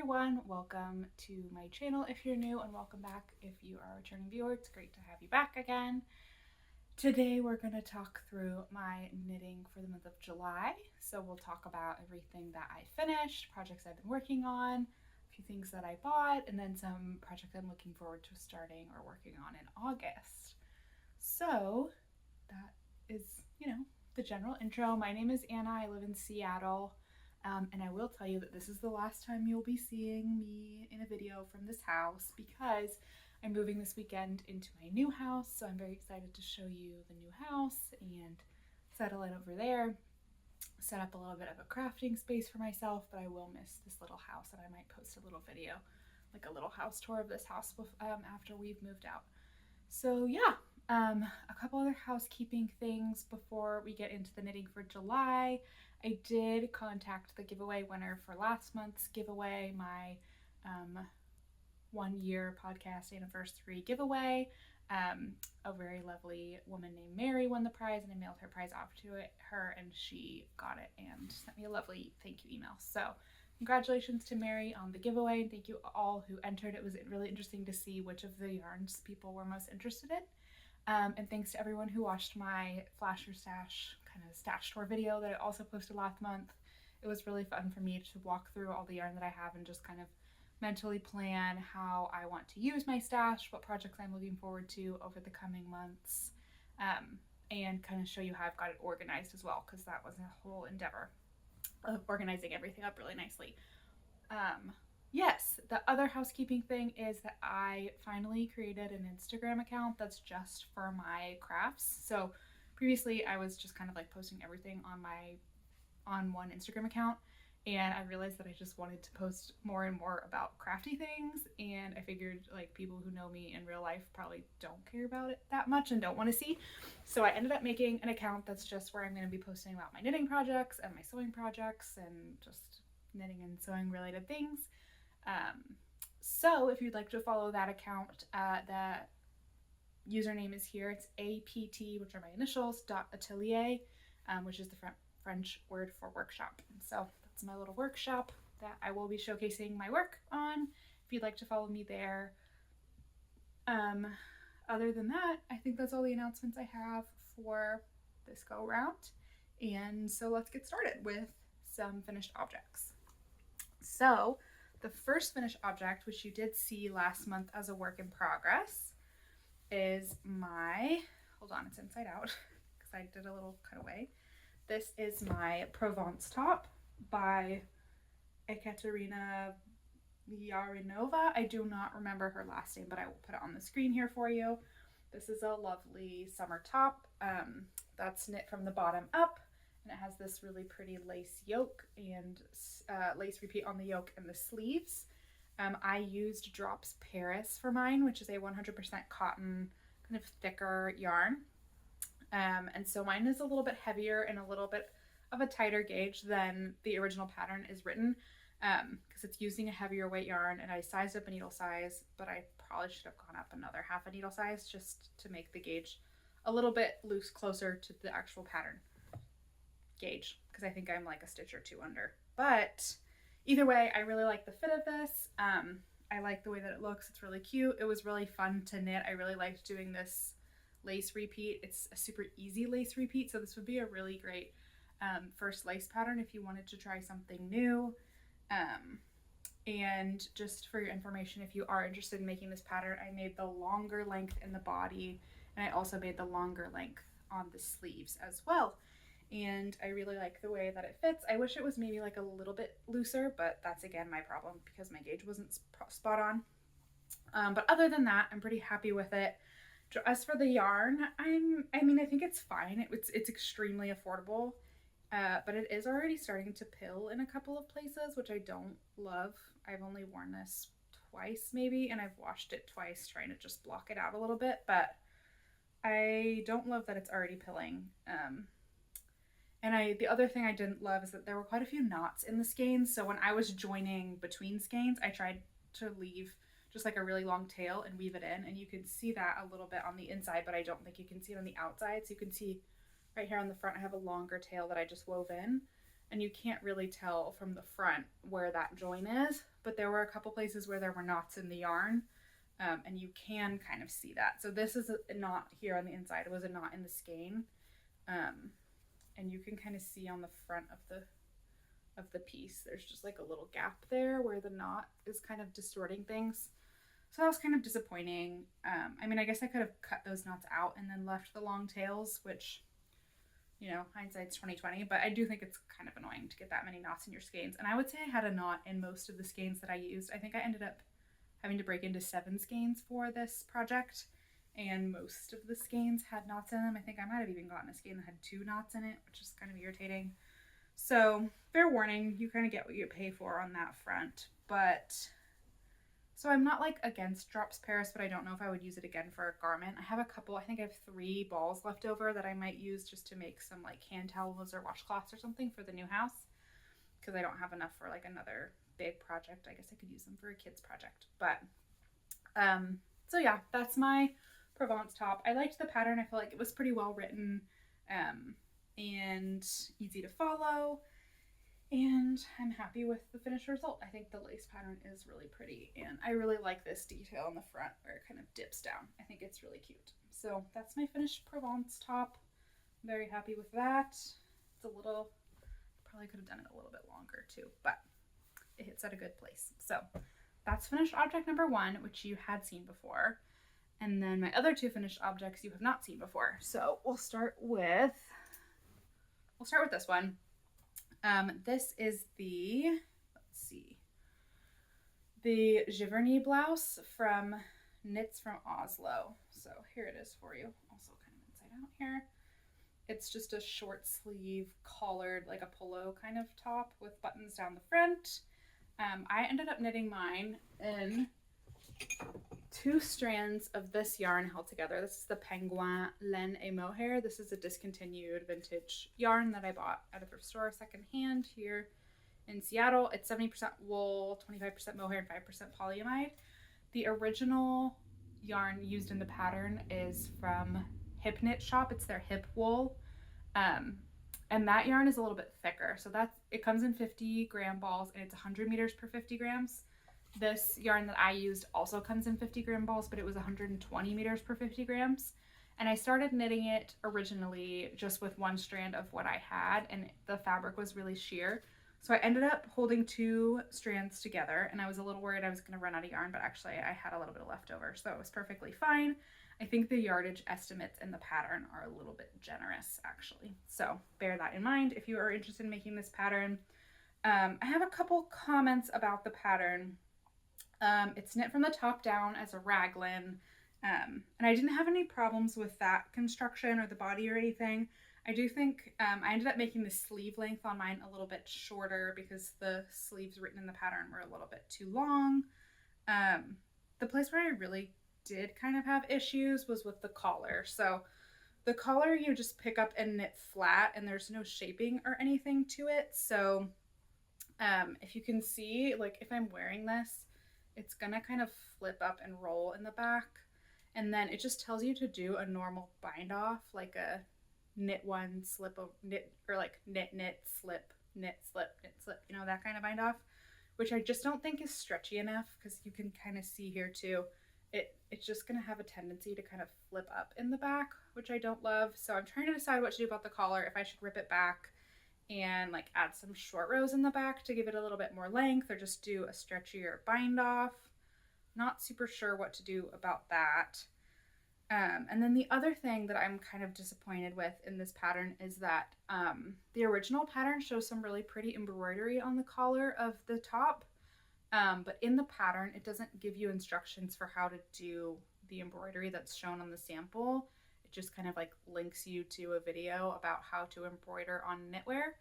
everyone, welcome to my channel if you're new, and welcome back if you are a returning viewer. It's great to have you back again. Today we're going to talk through my knitting for the month of July. So we'll talk about everything that I finished, projects I've been working on, a few things that I bought, and then some projects I'm looking forward to starting or working on in August. So that is, the general intro. My name is Anna. I live in Seattle. And I will tell you that this is the last time you'll be seeing me in a video from this house because I'm moving this weekend into my new house. So I'm very excited to show you the new house and settle in over there, set up a little bit of a crafting space for myself, but I will miss this little house, and I might post a little video, like a little house tour of this house after we've moved out. So yeah, a couple other housekeeping things before we get into the knitting for July. I did contact the giveaway winner for last month's giveaway, my 1-year podcast anniversary giveaway. A very lovely woman named Mary won the prize, and I mailed her prize off to her, and she got it and sent me a lovely thank you email. So congratulations to Mary on the giveaway, and thank you all who entered. It was really interesting to see which of the yarns people were most interested in. And thanks to everyone who watched my Flash Your Stash kind of stash tour video that I also posted last month. It was really fun for me to walk through all the yarn that I have and just kind of mentally plan how I want to use my stash, what projects I'm looking forward to over the coming months, and kind of show you how I've got it organized as well, because that was a whole endeavor of organizing everything up really nicely. Yes, the other housekeeping thing is that I finally created an Instagram account that's just for my crafts. So previously I was just kind of like posting everything on one Instagram account, and I realized that I just wanted to post more and more about crafty things, and I figured like people who know me in real life probably don't care about it that much and don't want to see. So I ended up making an account that's just where I'm going to be posting about my knitting projects and my sewing projects and just knitting and sewing related things. So if you'd like to follow that account, the username is here. It's apt, which are my initials, .atelier, which is the French word for workshop. And so that's my little workshop that I will be showcasing my work on, if you'd like to follow me there. Other than that, I think that's all the announcements I have for this go round. And so let's get started with some finished objects. So the first finished object, which you did see last month as a work in progress, is my, hold on, it's inside out because I did a little cutaway. This is my Provence top by Ekaterina. I do not remember her last name, but I will put it on the screen here for you. This is a lovely summer top that's knit from the bottom up, and it has this really pretty lace yoke and lace repeat on the yoke and the sleeves. I used Drops Paris for mine, which is a 100% cotton, kind of thicker yarn. And so mine is a little bit heavier and a little bit of a tighter gauge than the original pattern is written, because it's using a heavier weight yarn, and I sized up a needle size, but I probably should have gone up another half a needle size just to make the gauge a little bit loose, closer to the actual pattern gauge, because I think I'm like a stitch or two under. But either way, I really like the fit of this. I like the way that it looks. It's really cute. It was really fun to knit. I really liked doing this lace repeat. It's a super easy lace repeat, so this would be a really great first lace pattern if you wanted to try something new. And just for your information, if you are interested in making this pattern, I made the longer length in the body, and I also made the longer length on the sleeves as well. And I really like the way that it fits. I wish it was maybe like a little bit looser, but that's again my problem because my gauge wasn't spot on. But other than that, I'm pretty happy with it. As for the yarn, I think it's fine. It's extremely affordable, but it is already starting to pill in a couple of places, which I don't love. I've only worn this twice maybe, and I've washed it twice trying to just block it out a little bit, but I don't love that it's already pilling. And the other thing I didn't love is that there were quite a few knots in the skeins. So when I was joining between skeins, I tried to leave just like a really long tail and weave it in. And you can see that a little bit on the inside, but I don't think you can see it on the outside. So you can see right here on the front, I have a longer tail that I just wove in. and you can't really tell from the front where that join is, but there were a couple places where there were knots in the yarn, and you can kind of see that. So this is a knot here on the inside. It was a knot in the skein, and you can kind of see on the front of the piece, there's just like a little gap there where the knot is kind of distorting things. So that was kind of disappointing. I mean, I guess I could have cut those knots out and then left the long tails, which, you know, hindsight's 2020, but I do think it's kind of annoying to get that many knots in your skeins. And I would say I had a knot in most of the skeins that I used. I think I ended up having to break into 7 skeins for this project, and most of the skeins had knots in them. I think I might have even gotten a skein that had 2 knots in it, which is kind of irritating. So fair warning, you kind of get what you pay for on that front. But so I'm not like against drops Paris, but I don't know if I would use it again for a garment. I have a couple, I think I have 3 balls left over that I might use just to make some like hand towels or washcloths or something for the new house, because I don't have enough for like another big project. I guess I could use them for a kid's project. But so yeah, that's my Provence top. I liked the pattern. I feel like it was pretty well written, and easy to follow, and I'm happy with the finished result. I think the lace pattern is really pretty, and I really like this detail on the front where it kind of dips down. I think it's really cute. So that's my finished Provence top. I'm very happy with that. It's a little, probably could have done it a little bit longer too, but it hits at a good place. So that's finished object number 1, which you had seen before. And then my other 2 finished objects you have not seen before. So we'll start with this one. This is the, let's see, the Giverny blouse from Knits from Oslo. So here it is for you. Also kind of inside out here. It's just a short sleeve collared, like a polo kind of top with buttons down the front. I ended up knitting mine in 2 strands of this yarn held together. This is the Penguin Laine et Mohair. This is a discontinued vintage yarn that I bought at a thrift store secondhand here in Seattle. It's 70% wool, 25% mohair, and 5% polyamide. The original yarn used in the pattern is from Hip Knit Shop. It's their hip wool. And that yarn is a little bit thicker. So it comes in 50-gram balls, and it's 100 meters per 50 grams. This yarn that I used also comes in 50-gram balls, but it was 120 meters per 50 grams. And I started knitting it originally just with 1 strand of what I had, and the fabric was really sheer. So I ended up holding 2 strands together, and I was a little worried I was going to run out of yarn, but actually I had a little bit of leftover, so it was perfectly fine. I think the yardage estimates in the pattern are a little bit generous, actually. So bear that in mind if you are interested in making this pattern. I have a couple comments about the pattern. It's knit from the top down as a raglan, and I didn't have any problems with that construction or the body or anything. I do think I ended up making the sleeve length on mine a little bit shorter because the sleeves written in the pattern were a little bit too long. The place where I really did kind of have issues was with the collar. So the collar you just pick up and knit flat, and there's no shaping or anything to it. So if you can see, like if I'm wearing this, it's gonna kind of flip up and roll in the back, and then it just tells you to do a normal bind off, like a knit one, slip a knit, or like knit, knit, slip, knit, slip, knit, slip, you know, that kind of bind off, which I just don't think is stretchy enough, because you can kind of see here too, it's just gonna have a tendency to kind of flip up in the back, which I don't love. So I'm trying to decide what to do about the collar, if I should rip it back and like add some short rows in the back to give it a little bit more length, or just do a stretchier bind off. Not super sure what to do about that. And then the other thing that I'm kind of disappointed with in this pattern is that the original pattern shows some really pretty embroidery on the collar of the top, but in the pattern it doesn't give you instructions for how to do the embroidery that's shown on the sample. It just kind of like links you to a video about how to embroider on knitwear,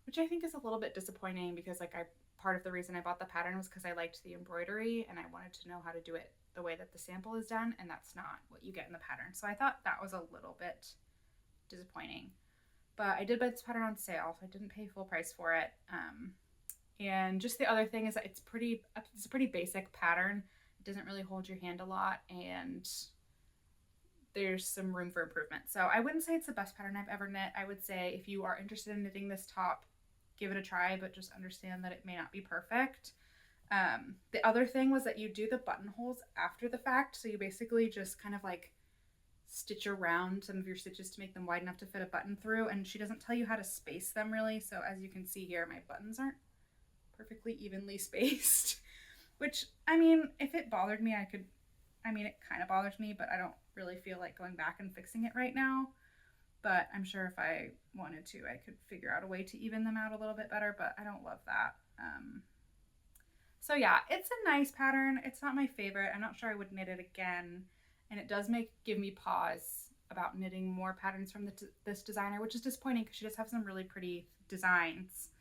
which I think is a little bit disappointing, because like part of the reason I bought the pattern was because I liked the embroidery and I wanted to know how to do it the way that the sample is done, and that's not what you get in the pattern. So I thought that was a little bit disappointing, but I did buy this pattern on sale, so I didn't pay full price for it. And just the other thing is that it's a pretty basic pattern. It doesn't really hold your hand a lot, and there's some room for improvement. So I wouldn't say it's the best pattern I've ever knit. I would say if you are interested in knitting this top, give it a try, but just understand that it may not be perfect. The other thing was that you do the buttonholes after the fact. So you basically just kind of like stitch around some of your stitches to make them wide enough to fit a button through. And she doesn't tell you how to space them really. So as you can see here, my buttons aren't perfectly evenly spaced, which, I mean, if it bothered me, it kind of bothers me, but I don't really feel like going back and fixing it right now. But I'm sure if I wanted to, I could figure out a way to even them out a little bit better, but I don't love that. So yeah, it's a nice pattern. It's not my favorite. I'm not sure I would knit it again. And it does give me pause about knitting more patterns from this designer, which is disappointing because she does have some really pretty designs.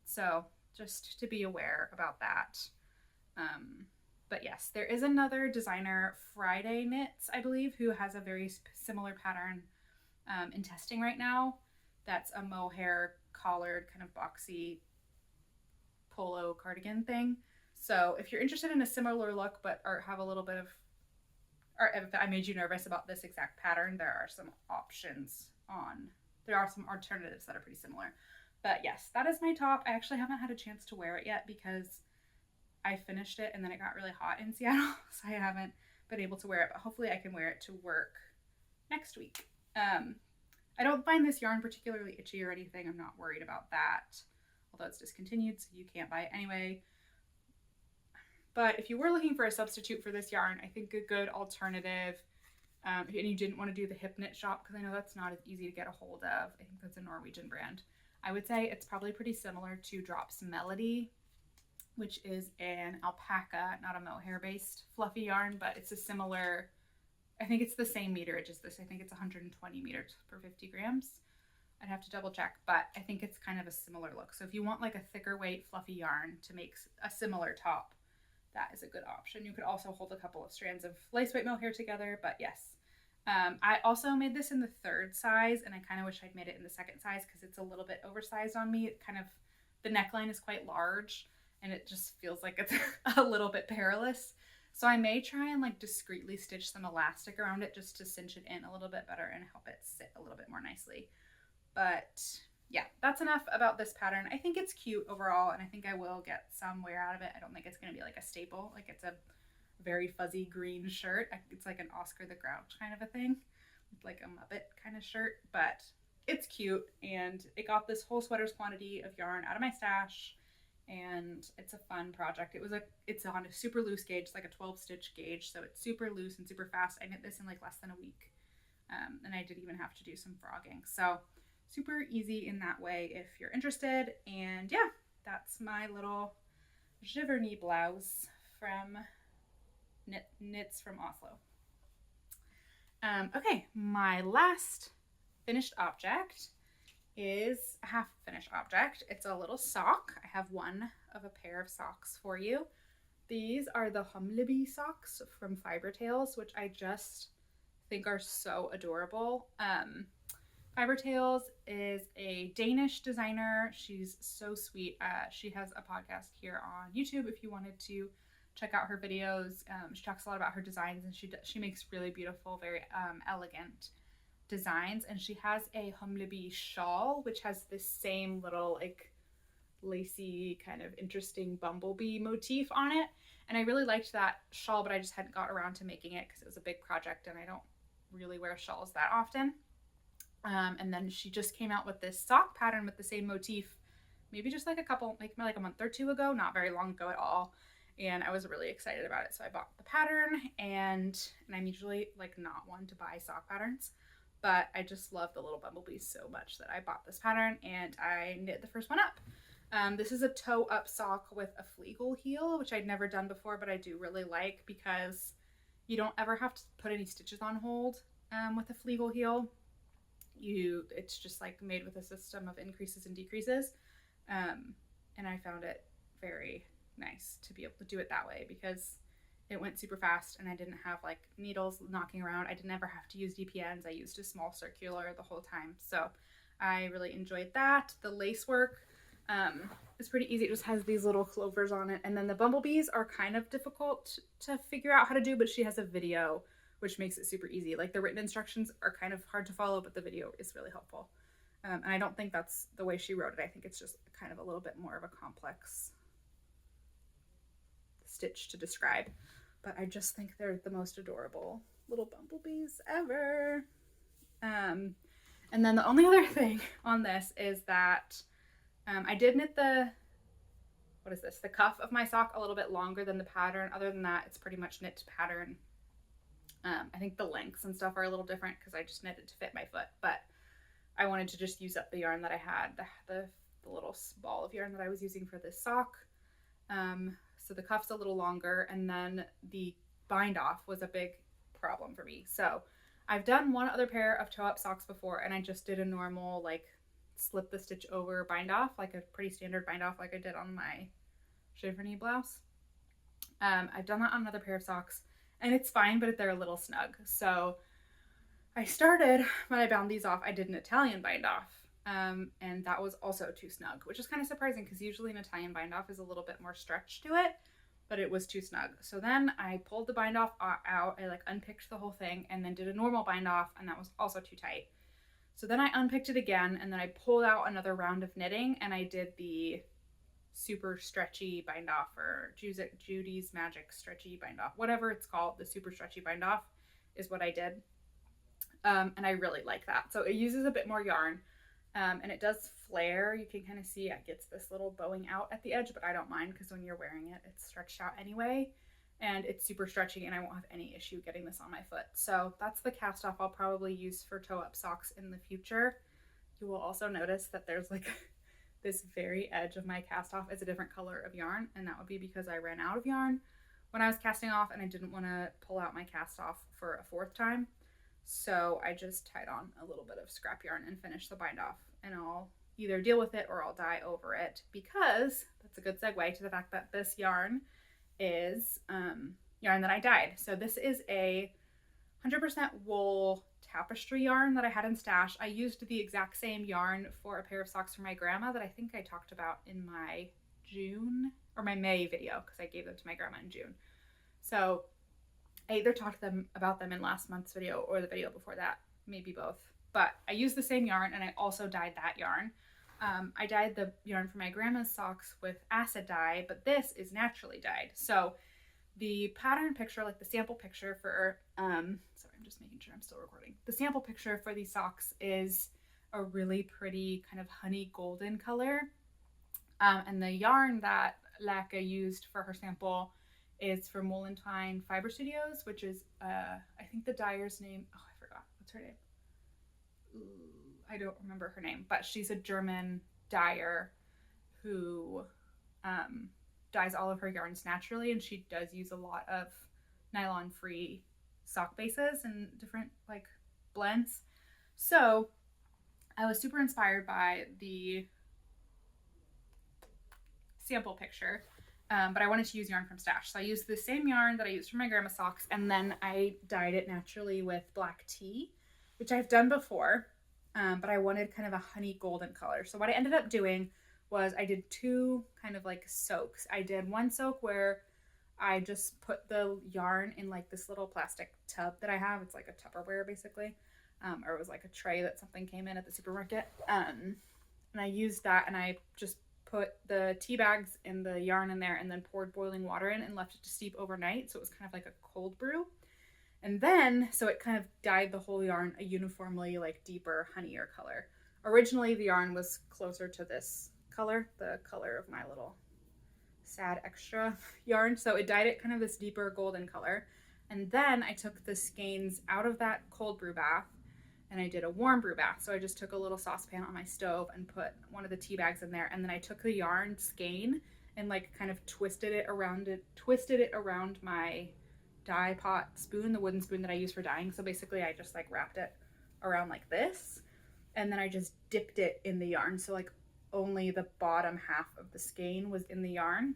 So just to be aware about that. But yes, there is another designer, Friday Knits, I believe, who has a very similar pattern in testing right now. That's a mohair collared kind of boxy polo cardigan thing. So if you're interested in a similar look but have a little bit of, or if I made you nervous about this exact pattern, there are some alternatives that are pretty similar. But yes, that is my top. I actually haven't had a chance to wear it yet because I finished it and then it got really hot in Seattle, so I haven't been able to wear it, but hopefully I can wear it to work next week. I don't find this yarn particularly itchy or anything. I'm not worried about that, although it's discontinued, so you can't buy it anyway. But if you were looking for a substitute for this yarn, I think a good alternative, and you didn't want to do the hip knit shop, because I know that's not as easy to get a hold of. I think that's a Norwegian brand. I would say it's probably pretty similar to Drops Melody, which is an alpaca, not a mohair based fluffy yarn, but it's a similar, I think it's the same meterage as this. I think it's 120 meters per 50 grams. I'd have to double check, but I think it's kind of a similar look. So if you want like a thicker weight fluffy yarn to make a similar top, that is a good option. You could also hold a couple of strands of lace weight mohair together, but yes. I also made this in the 3rd size, and I kind of wish I'd made it in the 2nd size because it's a little bit oversized on me. It kind of, the neckline is quite large, and it just feels like it's a little bit perilous. So I may try and like discreetly stitch some elastic around it just to cinch it in a little bit better and help it sit a little bit more nicely. But yeah, that's enough about this pattern. I think it's cute overall, and I think I will get some wear out of it. I don't think it's going to be like a staple. Like, it's a very fuzzy green shirt. It's like an Oscar the Grouch kind of a thing, like a Muppet kind of shirt, but it's cute, and it got this whole sweater's quantity of yarn out of my stash, and it's a fun project. It's on a super loose gauge. It's like a 12 stitch gauge, so it's super loose and super fast. I knit this in like less than a week, and I did even have to do some frogging, so super easy in that way if you're interested. And yeah, that's my little giverny blouse from Knits from Oslo. Okay, my last finished object is a half finished object. It's a little sock. I have one of a pair of socks for you. These are the humlebi socks from Fiber Tales, which I just think are so adorable. Fiber Tales is a Danish designer. She's so sweet. She has a podcast here on YouTube if you wanted to check out her videos. She talks a lot about her designs, and she makes really beautiful, very elegant designs. And she has a humlebi shawl, which has this same little like lacy kind of interesting bumblebee motif on it. And I really liked that shawl, but I just hadn't got around to making it because it was a big project, and I don't really wear shawls that often. And then she just came out with this sock pattern with the same motif, maybe just like a month or 2 ago, not very long ago at all. And I was really excited about it. So I bought the pattern, and I'm usually like not one to buy sock patterns, but I just love the little bumblebees so much that I bought this pattern, and I knit the first one up. This is a toe up sock with a fleagle heel, which I'd never done before, but I do really like because you don't ever have to put any stitches on hold with a fleagle heel. It's just like made with a system of increases and decreases. And I found it very nice to be able to do it that way because it went super fast, and I didn't have like needles knocking around. I didn't ever have to use DPNs. I used a small circular the whole time. So I really enjoyed that. The lace work is pretty easy. It just has these little clovers on it. And then the bumblebees are kind of difficult to figure out how to do, but she has a video which makes it super easy. Like, the written instructions are kind of hard to follow, but the video is really helpful. And I don't think that's the way she wrote it. I think it's just kind of a little bit more of a complex stitch to describe. But I just think they're the most adorable little bumblebees ever. And then the only other thing on this is that I did knit the cuff of my sock a little bit longer than the pattern. Other than that, it's pretty much knit to pattern. I think the lengths and stuff are a little different because I just knit it to fit my foot, but I wanted to just use up the yarn that I had, the little ball of yarn that I was using for this sock. So the cuff's a little longer, and then the bind off was a big problem for me. So I've done one other pair of toe up socks before, and I just did a normal like slip the stitch over bind off, like a pretty standard bind off like I did on my giverny blouse. I've done that on another pair of socks, and it's fine, but they're a little snug. So I started, when I bound these off, I did an Italian bind off, and that was also too snug, which is kind of surprising because usually an Italian bind off is a little bit more stretch to it, but it was too snug. So then I pulled the bind off out, I like unpicked the whole thing and then did a normal bind off, and that was also too tight. So then I unpicked it again, and then I pulled out another round of knitting, and I did the super stretchy bind off, or Judy's Magic stretchy bind off, whatever it's called. The super stretchy bind off is what I did. And I really like that. So it uses a bit more yarn, and it does flare. You can kind of see it gets this little bowing out at the edge, but I don't mind because when you're wearing it, it's stretched out anyway, and it's super stretchy, and I won't have any issue getting this on my foot. So that's the cast off I'll probably use for toe up socks in the future. You will also notice that there's like this very edge of my cast off is a different color of yarn, and that would be because I ran out of yarn when I was casting off, and I didn't want to pull out my cast off for a fourth time. So I just tied on a little bit of scrap yarn and finished the bind off, and I'll either deal with it or I'll dye over it, because that's a good segue to the fact that this yarn is yarn that I dyed. So this is a 100% wool tapestry yarn that I had in stash. I used the exact same yarn for a pair of socks for my grandma that I think I talked about in my June or my May video, because I gave them to my grandma in June. So I either talked about them in last month's video or the video before that, maybe both. But I used the same yarn, and I also dyed that yarn. I dyed the yarn for my grandma's socks with acid dye, but this is naturally dyed. So the pattern picture, like the sample picture for, sorry, I'm just making sure I'm still recording. The sample picture for these socks is a really pretty kind of honey golden color. And the yarn that Laka used for her sample is from Wool and Twine Fiber Studios, which is, I think the dyer's name, oh, I forgot. What's her name? Ooh, I don't remember her name, but she's a German dyer who dyes all of her yarns naturally, and she does use a lot of nylon-free sock bases and different like blends. So I was super inspired by the sample picture, but I wanted to use yarn from stash. So I used the same yarn that I used for my grandma's socks, and then I dyed it naturally with black tea, which I've done before, but I wanted kind of a honey golden color. So what I ended up doing was I did two kind of like soaks. I did one soak where I just put the yarn in like this little plastic tub that I have. It's like a Tupperware basically, or it was like a tray that something came in at the supermarket. And I used that, and I just put the tea bags and the yarn in there, and then poured boiling water in and left it to steep overnight. So it was kind of like a cold brew. And then, so it kind of dyed the whole yarn a uniformly like deeper, honeyier color. Originally the yarn was closer to this color, the color of my little sad extra yarn. So it dyed it kind of this deeper golden color. And then I took the skeins out of that cold brew bath, and I did a warm brew bath. So I just took a little saucepan on my stove and put one of the tea bags in there, and then I took the yarn skein and like kind of twisted it around my dye pot spoon, the wooden spoon that I use for dyeing. So basically I just like wrapped it around like this, and then I just dipped it in the yarn. So like only the bottom half of the skein was in the yarn.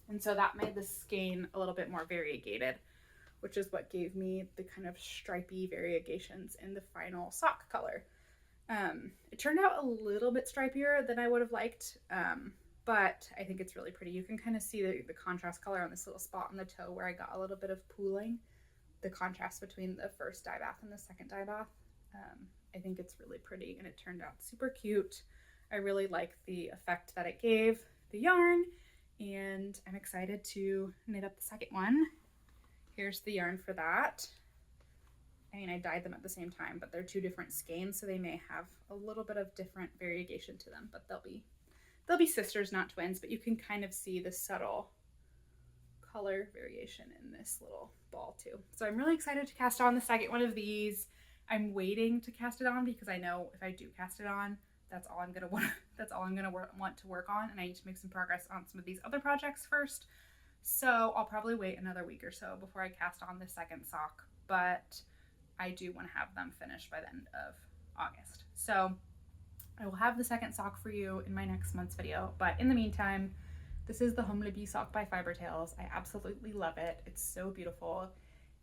And so that made the skein a little bit more variegated, which is what gave me the kind of stripy variegations in the final sock color. It turned out a little bit stripier than I would have liked, but I think it's really pretty. You can kind of see the contrast color on this little spot on the toe where I got a little bit of pooling, the contrast between the first dye bath and the second dye bath. I think it's really pretty and it turned out super cute. I really like the effect that it gave the yarn, and I'm excited to knit up the second one. Here's the yarn for that. I mean, I dyed them at the same time, but they're 2 different skeins, so they may have a little bit of different variegation to them, but they'll be sisters, not twins, but you can kind of see the subtle color variation in this little ball too. So I'm really excited to cast on the second one of these. I'm waiting to cast it on because I know if I do cast it on, that's all I'm gonna want to work on, and I need to make some progress on some of these other projects first. So I'll probably wait another week or so before I cast on the second sock, but I do want to have them finished by the end of August. So I will have the second sock for you in my next month's video, but in the meantime, this is the humlebi sock by Fibertails. I absolutely love it. It's so beautiful.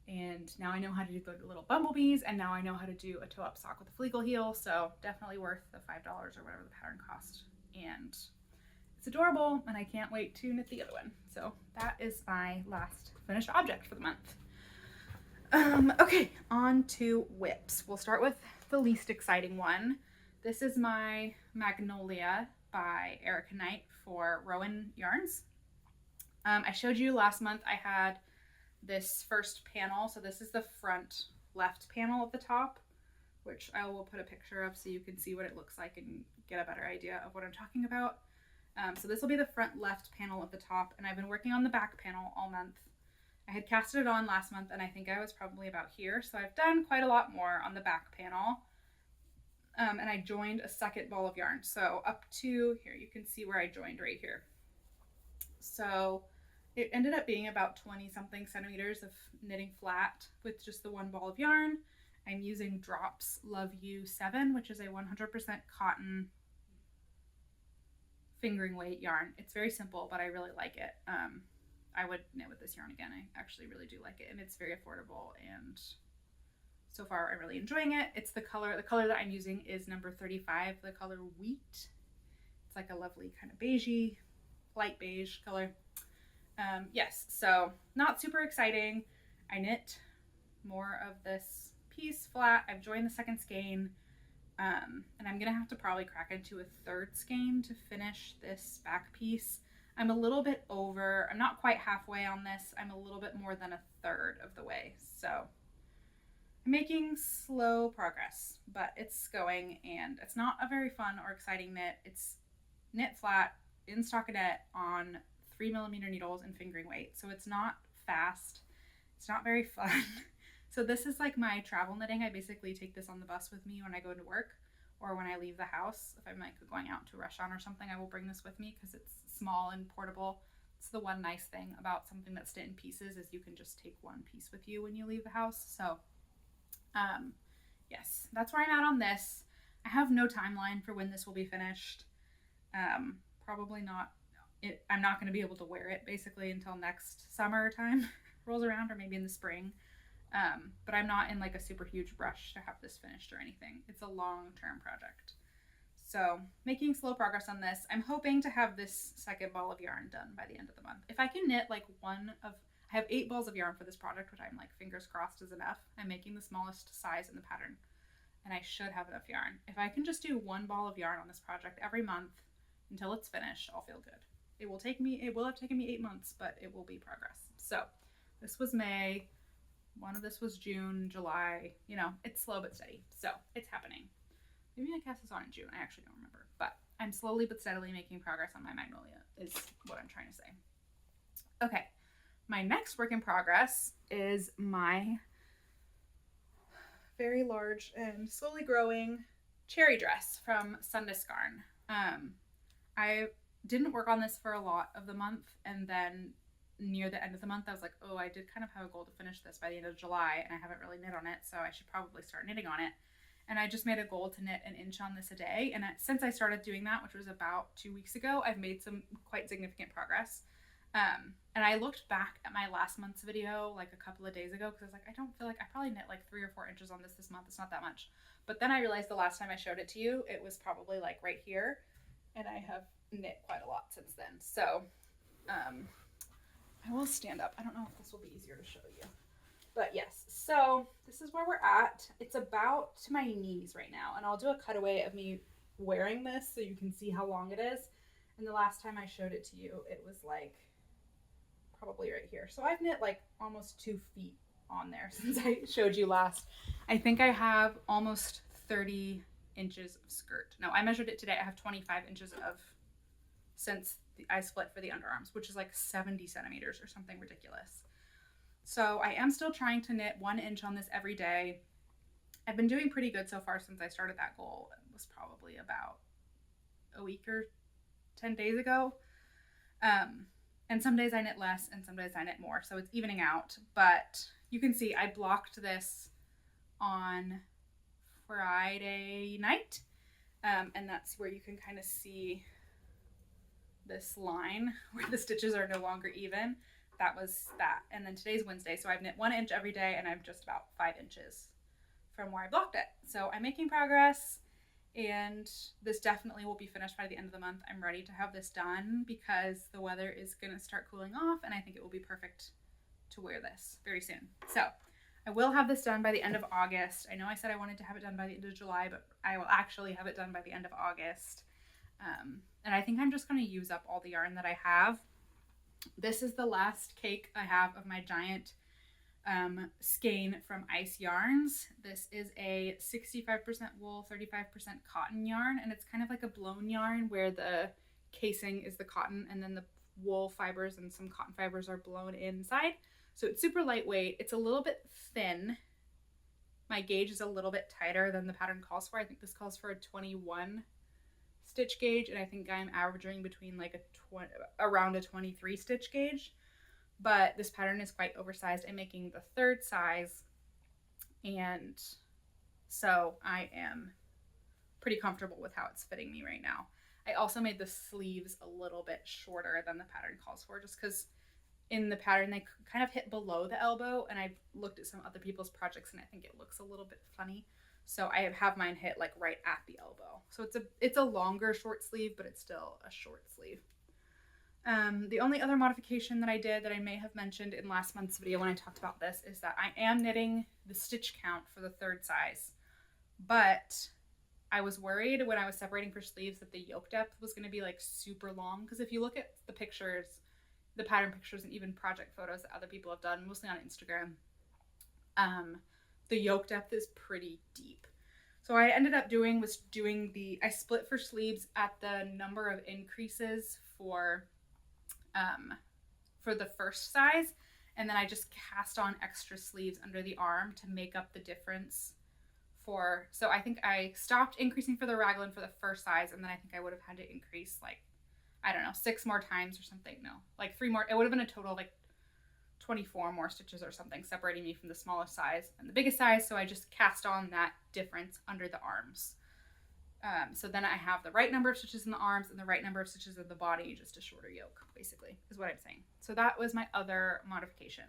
And now I know how to do the little bumblebees, and now I know how to do a toe-up sock with a fleegle heel, so definitely worth the $5 or whatever the pattern cost. And it's adorable, and I can't wait to knit the other one. So that is my last finished object for the month. Okay, on to whips. We'll start with the least exciting one. This is my Magnolia by Erika for Rowan yarns. I showed you last month I had this first panel. So this is the front left panel at the top, which I will put a picture of so you can see what it looks like and get a better idea of what I'm talking about. So this will be the front left panel at the top, and I've been working on the back panel all month. I had casted it on last month, and I think I was probably about here, so I've done quite a lot more on the back panel. And I joined a second ball of yarn. So up to here, you can see where I joined right here. So it ended up being about 20 something centimeters of knitting flat with just the one ball of yarn. I'm using Drops Love You 7, which is a 100% cotton fingering weight yarn. It's very simple, but I really like it. I would knit with this yarn again. I actually really do like it, and it's very affordable, and so far I'm really enjoying it. It's the color that I'm using is number 35, the color Wheat. It's like a lovely kind of beigey, light beige color. Yes, so not super exciting. I knit more of this piece flat. I've joined the second skein, and I'm gonna have to probably crack into a third skein to finish this back piece. I'm a little bit over, I'm not quite halfway on this. I'm a little bit more than a third of the way. So I'm making slow progress, but it's going, and it's not a very fun or exciting knit. It's knit flat in stockinette on 3mm needles and fingering weight. So it's not fast. It's not very fun. So this is like my travel knitting. I basically take this on the bus with me when I go to work or when I leave the house. If I'm like going out to a restaurant or something, I will bring this with me because it's small and portable. It's the one nice thing about something that's knit in pieces is you can just take one piece with you when you leave the house. So yes, that's where I'm at on this. I have no timeline for when this will be finished. Probably not. I'm not going to be able to wear it basically until next summer time rolls around, or maybe in the spring. But I'm not in like a super huge rush to have this finished or anything. It's a long-term project. So making slow progress on this. I'm hoping to have this second ball of yarn done by the end of the month. If I can knit like I have 8 balls of yarn for this project, which I'm like fingers crossed is enough. I'm making the smallest size in the pattern, and I should have enough yarn. If I can just do 1 ball of yarn on this project every month until it's finished, I'll feel good. It will have taken me 8 months, but it will be progress. So this was May. One of this was June, July. You know, it's slow but steady. So it's happening. Maybe I cast this on in June. I actually don't remember. But I'm slowly but steadily making progress on my Magnolia is what I'm trying to say. Okay. My next work in progress is my very large and slowly growing cherry dress from sandnes garn. I didn't work on this for a lot of the month, and then near the end of the month I was like, oh, I did kind of have a goal to finish this by the end of July, and I haven't really knit on it, so I should probably start knitting on it. And I just made a goal to knit an inch on this a day, and since I started doing that, which was about 2 weeks ago, I've made some quite significant progress. And I looked back at my last month's video like a couple of days ago because I was like, I don't feel like I probably knit like 3 or 4 inches on this month. It's not that much. But then I realized the last time I showed it to you, it was probably like right here, and I have knit quite a lot since then. So I will stand up. I don't know if this will be easier to show you. But yes, so this is where we're at. It's about to my knees right now, and I'll do a cutaway of me wearing this so you can see how long it is. And the last time I showed it to you, it was like probably right here. So I've knit like almost 2 feet on there since I showed you last. I think I have almost 30 inches of skirt. No, I measured it today. I have 25 inches of since I split for the underarms, which is like 70 centimeters or something ridiculous. So I am still trying to knit 1 inch on this every day. I've been doing pretty good so far since I started that goal. It was probably about a week or 10 days ago. And some days I knit less and some days I knit more. So it's evening out. But you can see I blocked this on Friday night. And that's where you can kind of see this line where the stitches are no longer even. That was that. And then today's Wednesday, so I've knit 1 inch every day, and I'm just about 5 inches from where I blocked it. So I'm making progress, and this definitely will be finished by the end of the month. I'm ready to have this done because the weather is going to start cooling off, and I think it will be perfect to wear this very soon. So I will have this done by the end of August. I know I said I wanted to have it done by the end of July, but I will actually have it done by the end of August. And I think I'm just going to use up all the yarn that I have. This is the last cake I have of my giant skein from Ice Yarns. This is a 65% wool, 35% cotton yarn, and it's kind of like a blown yarn where the casing is the cotton and then the wool fibers and some cotton fibers are blown inside. So it's super lightweight. It's a little bit thin. My gauge is a little bit tighter than the pattern calls for. I think this calls for a 21 stitch gauge, and I think I'm averaging between like around a 23 stitch gauge. But this pattern is quite oversized. I'm making the 3rd size, and so I am pretty comfortable with how it's fitting me right now. I also made the sleeves a little bit shorter than the pattern calls for, just because in the pattern they kind of hit below the elbow, and I've looked at some other people's projects and I think it looks a little bit funny. So I have mine hit like right at the elbow. So it's a longer short sleeve, but it's still a short sleeve. The only other modification that I did that I may have mentioned in last month's video when I talked about this is that I am knitting the stitch count for the 3rd size. But I was worried when I was separating for sleeves that the yoke depth was going to be like super long. Because if you look at the pictures, the pattern pictures, and even project photos that other people have done, mostly on Instagram, the yoke depth is pretty deep. So what I ended up doing was I split for sleeves at the number of increases for the 1st size, and then I just cast on extra sleeves under the arm to make up the difference so I think I stopped increasing for the raglan for the 1st size, and then I think I would have had to increase like, I don't know, 6 more times or something. No, like 3 more. It would have been a total of like 24 more stitches or something, separating me from the smallest size and the biggest size. So I just cast on that difference under the arms. So then I have the right number of stitches in the arms and the right number of stitches in the body, just a shorter yoke, basically, is what I'm saying. So that was my other modification.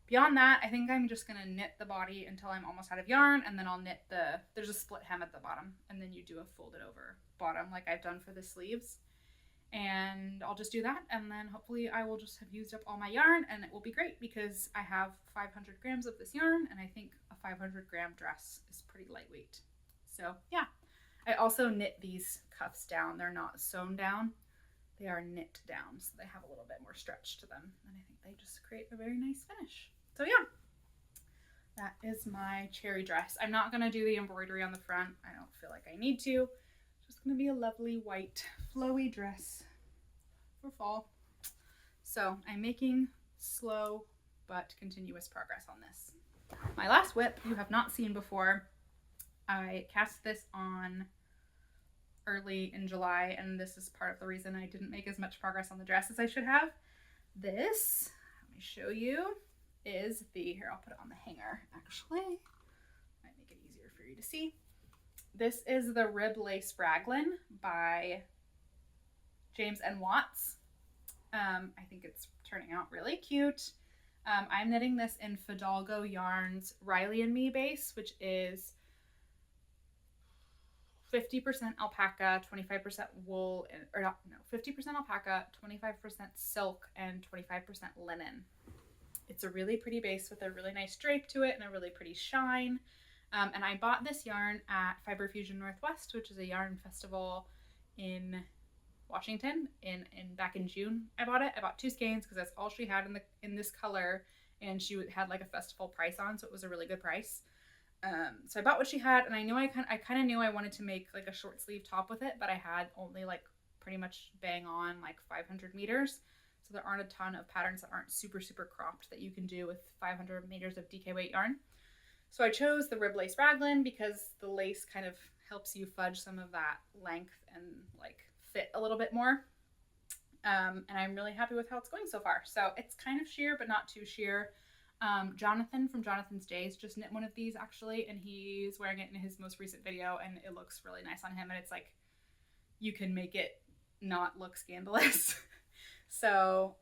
Beyond that, I think I'm just going to knit the body until I'm almost out of yarn, and then I'll knit there's a split hem at the bottom, and then you do a folded over bottom like I've done for the sleeves. And I'll just do that, and then hopefully I will just have used up all my yarn, and it will be great because I have 500 grams of this yarn, and I think a 500 gram dress is pretty lightweight. So yeah, I also knit these cuffs down. They're not sewn down, they are knit down, so they have a little bit more stretch to them, and I think they just create a very nice finish. So yeah, that is my cherry dress. I'm not going to do the embroidery on the front. I don't feel like I need to. It's just going to be a lovely white flowy dress for fall. So I'm making slow but continuous progress on this. My last whip you have not seen before. I cast this on early in July, and this is part of the reason I didn't make as much progress on the dress as I should have. This, let me show you, is here, I'll put it on the hanger actually. Might make it easier for you to see. This is the Rib Lace Raglan by James N. Watts. I think it's turning out really cute. I'm knitting this in Fidalgo Yarns Riley and Me base, which is 50% alpaca, 25% wool, 50% alpaca, 25% silk, and 25% linen. It's a really pretty base with a really nice drape to it and a really pretty shine. And I bought this yarn at Fiber Fusion Northwest, which is a yarn festival in Washington back in June. I bought it. I bought 2 skeins because that's all she had in this color, and she had like a festival price on, so it was a really good price. So I bought what she had, and I knew I kind of knew I wanted to make like a short sleeve top with it, but I had only like pretty much bang on like 500 meters. So there aren't a ton of patterns that aren't super cropped that you can do with 500 meters of DK weight yarn. So I chose the rib lace raglan because the lace kind of helps you fudge some of that length and like fit a little bit more. And I'm really happy with how it's going so far. So it's kind of sheer, but not too sheer. Jonathan from Jonathan's Days just knit one of these actually, and he's wearing it in his most recent video, and it looks really nice on him. And it's like, you can make it not look scandalous. So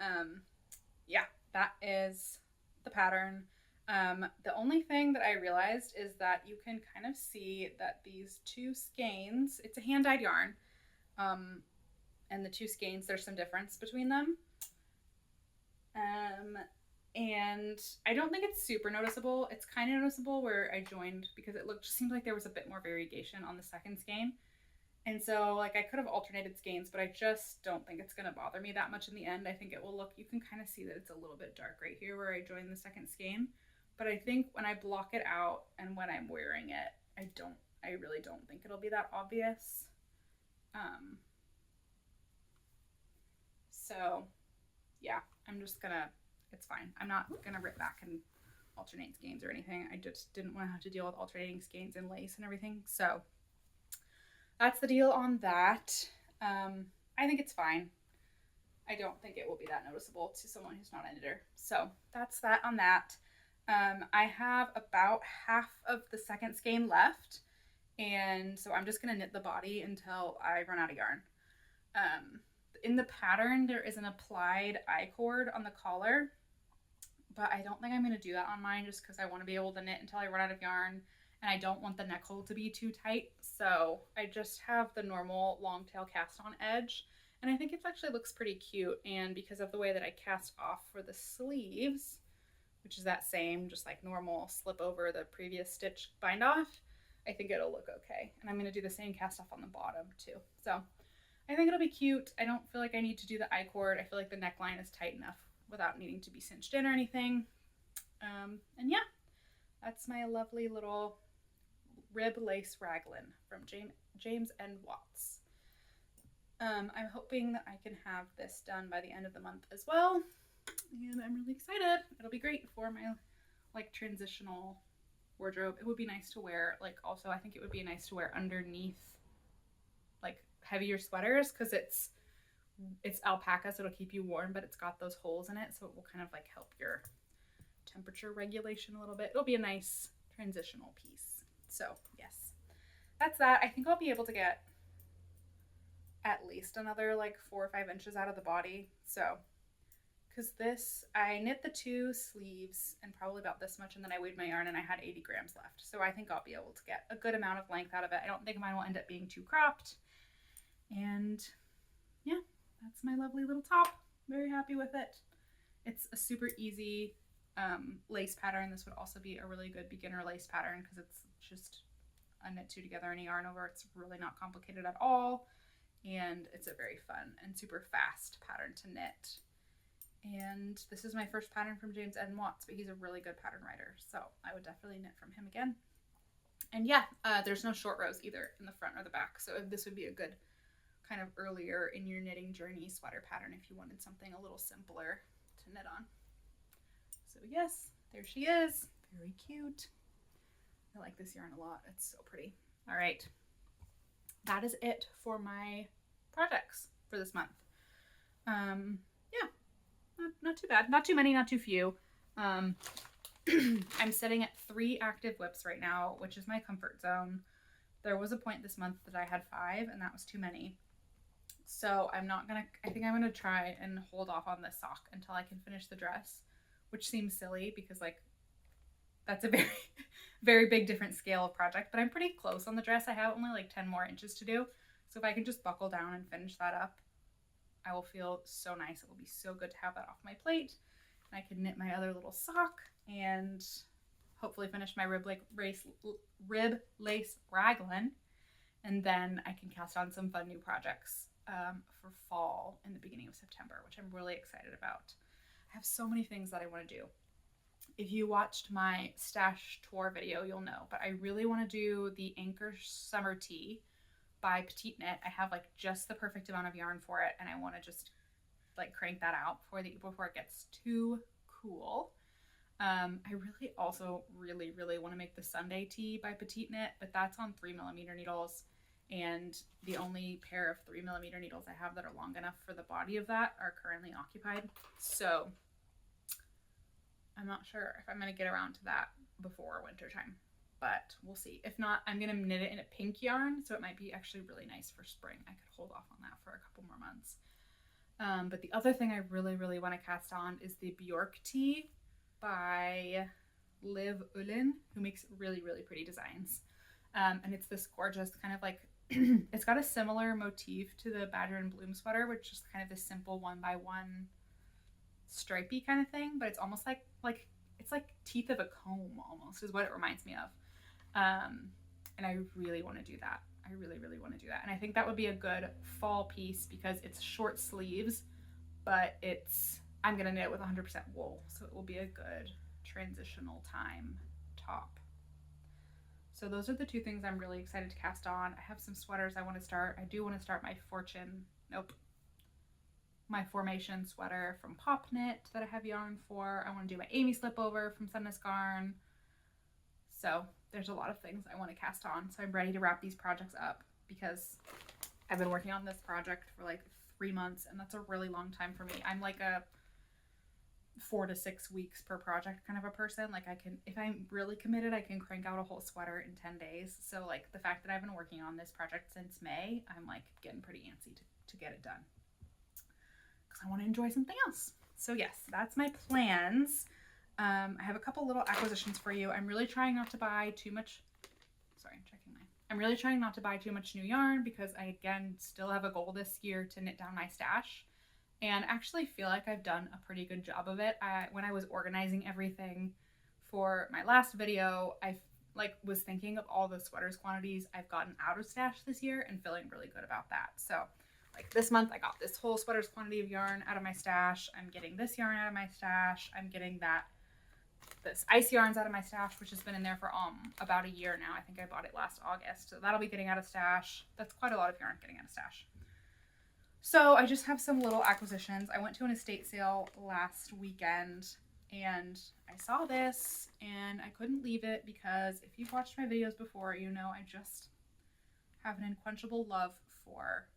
yeah, that is the pattern. The only thing that I realized is that you can kind of see that these 2 skeins, it's a hand dyed yarn, and the 2 skeins, there's some difference between them. And I don't think it's super noticeable. It's kind of noticeable where I joined, because it just seemed like there was a bit more variegation on the second skein. And so like I could have alternated skeins, but I just don't think it's going to bother me that much in the end. I think it will look, you can kind of see that it's a little bit dark right here where I joined the second skein. But I think when I block it out and when I'm wearing it, I really don't think it'll be that obvious. So yeah, I'm just gonna, it's fine. I'm not gonna rip back and alternate skeins or anything. I just didn't want to have to deal with alternating skeins and lace and everything. So that's the deal on that. I think it's fine. I don't think it will be that noticeable to someone who's not a knitter. So that's that on that. I have about half of the second skein left, and so I'm just gonna knit the body until I run out of yarn. In the pattern, there is an applied I-cord on the collar, but I don't think I'm gonna do that on mine just because I want to be able to knit until I run out of yarn, and I don't want the neck hole to be too tight. So I just have the normal long tail cast on edge, and I think it actually looks pretty cute. And because of the way that I cast off for the sleeves, which is that same, just like normal slip over the previous stitch bind off, I think it'll look okay. And I'm going to do the same cast off on the bottom too. So I think it'll be cute. I don't feel like I need to do the I-cord. I feel like the neckline is tight enough without needing to be cinched in or anything. And yeah, that's my lovely little rib lace raglan from James N. Watts. I'm hoping that I can have this done by the end of the month as well. And I'm really excited. It'll be great for my like transitional wardrobe. It would be nice to wear, like, also I think it would be nice to wear underneath like heavier sweaters, because it's alpaca, so it'll keep you warm, but it's got those holes in it, so it will kind of like help your temperature regulation a little bit. It'll be a nice transitional piece. So yes, that's that. I think I'll be able to get at least another like 4 or 5 inches out of the body. So because this, I knit the 2 sleeves and probably about this much, and then I weighed my yarn and I had 80 grams left. So I think I'll be able to get a good amount of length out of it. I don't think mine will end up being too cropped. And yeah, that's my lovely little top. Very happy with it. It's a super easy lace pattern. This would also be a really good beginner lace pattern because it's just a knit 2 together and a yarn over. It's really not complicated at all. And it's a very fun and super fast pattern to knit. And this is my first pattern from James N. Watts, but he's a really good pattern writer, so I would definitely knit from him again. And yeah, there's no short rows either in the front or the back, so this would be a good kind of earlier in your knitting journey sweater pattern if you wanted something a little simpler to knit on. So yes, there she is. Very cute. I like this yarn a lot. It's so pretty. All right, that is it for my projects for this month. Yeah. Not too bad. Not too many, not too few. I'm sitting at 3 active whips right now, which is my comfort zone. There was a point this month that I had 5, and that was too many. So I think I'm gonna try and hold off on this sock until I can finish the dress, which seems silly because like that's a very, very big different scale of project, but I'm pretty close on the dress. I have only like 10 more inches to do. So if I can just buckle down and finish that up, I will feel so nice. It will be so good to have that off my plate. I can knit my other little sock and hopefully finish my rib lace raglan, and then I can cast on some fun new projects for fall in the beginning of September, which I'm really excited about. I have so many things that I want to do. If you watched my stash tour video, you'll know, but I really want to do the Anchor Summer Tee by Petite Knit. I have like just the perfect amount of yarn for it, and I want to just like crank that out before it gets too cool. I really also really want to make the Sunday Tee by Petite Knit, but that's on 3mm needles, and the only pair of 3mm needles I have that are long enough for the body of that are currently occupied. So I'm not sure if I'm going to get around to that before winter time, but we'll see. If not, I'm going to knit it in a pink yarn, so it might be actually really nice for spring. I could hold off on that for a couple more months. But the other thing I really want to cast on is the Bjork Tee by Liv Ullin, who makes really pretty designs. And it's this gorgeous kind of like, it's got a similar motif to the Badger and Bloom sweater, which is kind of this simple 1x1 stripey kind of thing, but it's almost like it's like teeth of a comb almost is what it reminds me of. And I really want to do that. I really want to do that. And I think that would be a good fall piece because it's short sleeves, but I'm going to knit it with 100% wool. So it will be a good transitional time top. So those are the two things I'm really excited to cast on. I have some sweaters I want to start. I do want to start my formation sweater from Pop Knit that I have yarn for. I want to do my Amy slipover from Sandnes Garn. So there's a lot of things I want to cast on. So I'm ready to wrap these projects up because I've been working on this project for like 3 months, and that's a really long time for me. I'm like a 4 to 6 weeks per project kind of a person. Like if I'm really committed, I can crank out a whole sweater in 10 days. So like the fact that I've been working on this project since May, I'm like getting pretty antsy to get it done because I want to enjoy something else. So yes, that's my plans. I have a couple little acquisitions for you. I'm really trying not to buy too much. I'm really trying not to buy too much new yarn because I, again, still have a goal this year to knit down my stash, and actually feel like I've done a pretty good job of it. When I was organizing everything for my last video, I was thinking of all the sweaters quantities I've gotten out of stash this year and feeling really good about that. So like this month, I got this whole sweaters quantity of yarn out of my stash. I'm getting this yarn out of my stash. I'm getting this ice yarns out of my stash, which has been in there for about a year now. I think I bought it last August. So that'll be getting out of stash. That's quite a lot of yarn getting out of stash. So I just have some little acquisitions. I went to an estate sale last weekend and I saw this and I couldn't leave it because if you've watched my videos before, you know I just have an unquenchable love for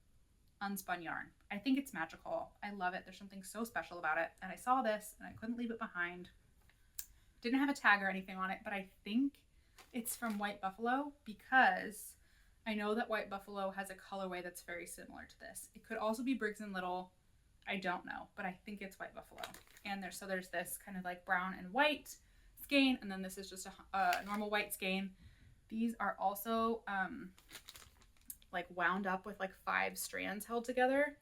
unspun yarn. I think it's magical. I love it. There's something so special about it. And I saw this and I couldn't leave it behind. Didn't have a tag or anything on it, but I think it's from White Buffalo because I know that White Buffalo has a colorway that's very similar to this. It could also be Briggs & Little. I don't know, but I think it's White Buffalo. And there's this kind of like brown and white skein, and then this is just a normal white skein. These are also like wound up with like 5 strands held together.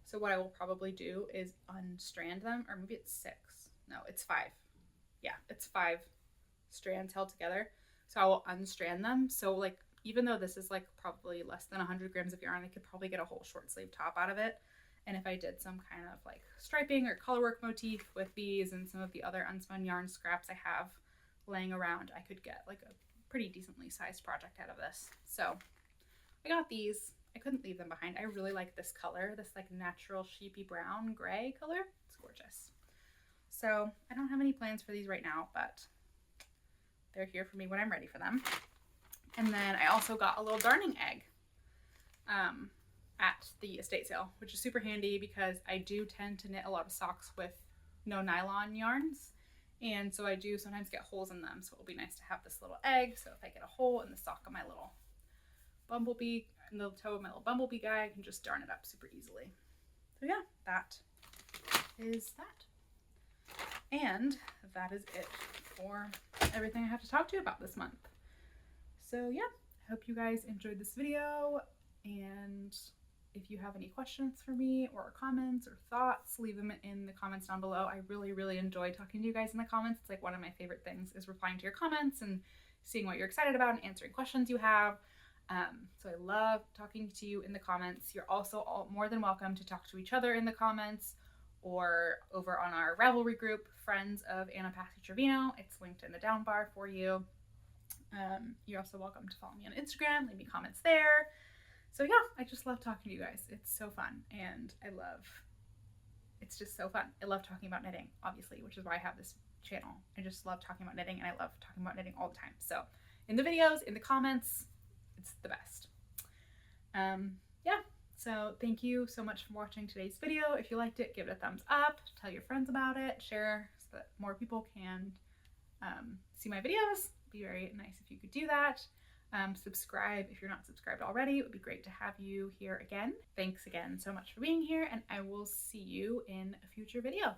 So what I will probably do is unstrand them, or maybe it's 6. No, it's 5. Yeah, it's 5 strands held together. So I will unstrand them. So like, even though this is like probably less than 100 grams of yarn, I could probably get a whole short sleeve top out of it. And if I did some kind of like striping or colorwork motif with these and some of the other unspun yarn scraps I have laying around, I could get like a pretty decently sized project out of this. So I got these. I couldn't leave them behind. I really like this color, this like natural sheepy brown gray color. It's gorgeous. So I don't have any plans for these right now, but they're here for me when I'm ready for them. And then I also got a little darning egg at the estate sale, which is super handy because I do tend to knit a lot of socks with no nylon yarns. And so I do sometimes get holes in them. So it'll be nice to have this little egg. So if I get a hole in the sock of my little bumblebee, in the toe of my little bumblebee guy, I can just darn it up super easily. So yeah, that is that. And that is it for everything I have to talk to you about this month. So yeah, I hope you guys enjoyed this video, and if you have any questions for me or comments or thoughts, leave them in the comments down below. I really enjoy talking to you guys in the comments. It's like one of my favorite things is replying to your comments and seeing what you're excited about and answering questions you have. So I love talking to you in the comments. You're also all more than welcome to talk to each other in the comments or over on our Ravelry group, Friends of Annapasseytrevino. It's linked in the down bar for you. You're also welcome to follow me on Instagram, leave me comments there. So yeah, I just love talking to you guys. It's so fun, and it's just so fun. I love talking about knitting, obviously, which is why I have this channel. I just love talking about knitting, and I love talking about knitting all the time. So in the videos, in the comments, it's the best. Yeah, so thank you so much for watching today's video. If you liked it, give it a thumbs up, tell your friends about it, share so that more people can see my videos. It'd be very nice if you could do that. Subscribe if you're not subscribed already. It would be great to have you here again. Thanks again so much for being here, and I will see you in a future video.